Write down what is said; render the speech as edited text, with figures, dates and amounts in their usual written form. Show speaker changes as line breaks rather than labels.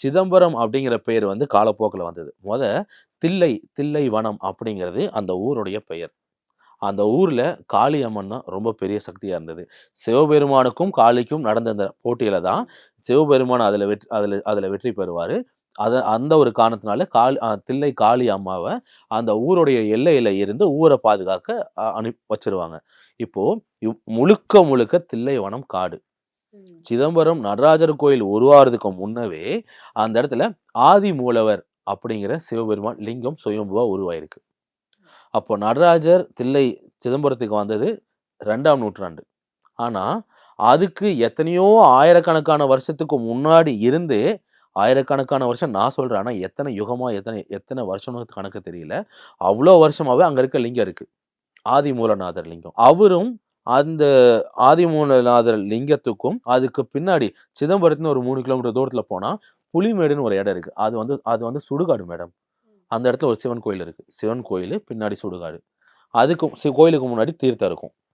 சிதம்பரம் அப்படிங்கிற பேர் வந்து காலப்போக்கில் வந்தது. தில்லை தில்லை வனம் அப்படிங்கிறது அந்த ஊருடைய பெயர். அந்த ஊர்ல காளி அம்மன் தான் ரொம்ப பெரிய சக்தியா இருந்தது. சிவபெருமானுக்கும், காளிக்கும் நடந்த அந்த போட்டியில தான் சிவபெருமான் அதுல வெற்றி பெறுவாரு. அந்த ஒரு காரணத்தினால தில்லை காளி அம்மாவ அந்த ஊருடைய எல்லையில இருந்து ஊர பாதுகாக்க வச்சுருவாங்க. இப்போ முழுக்க முழுக்க தில்லைவனம் காடு. சிதம்பரம் நடராஜர் கோயில் உருவாகுறதுக்கு முன்னவே அந்த இடத்துல ஆதி மூலவர் அப்படிங்கிற சிவபெருமான் லிங்கம் சுயம்புவா உருவாயிருக்கு. அப்போ நடராஜர் சிதம்பரத்துக்கு வந்தது 2ஆம் நூற்றாண்டு. ஆனா, அதுக்கு எத்தனையோ ஆயிரக்கணக்கான வருஷத்துக்கு முன்னாடி இருந்தே, ஆயிரக்கணக்கான வருஷம் நான் சொல்றேன். ஆனா எத்தனை யுகமா, எத்தனை வருஷம்னு கணக்கு தெரியல. அவ்ளோ வருஷமாவே அங்க இருக்க லிங்கம் இருக்கு. ஆதிமூலநாதர் லிங்கம். அவரும் அந்த ஆதிமூலநாதர் லிங்கத்துக்கும் அதுக்கு பின்னாடி சிதம்பரத்துன்னு ஒரு 3 கிலோமீட்டர் தூரத்துல போனா, புலிமேடுன்னு ஒரு இடம் இருக்கு. அது வந்து சுடுகாடு மேடம். அந்த இடத்துல ஒரு சிவன் கோயில் இருக்கு. சிவன் கோயிலு, பின்னாடி சுடுகாடு. கோயிலுக்கு முன்னாடி தீர்த்தம் இருக்கும்.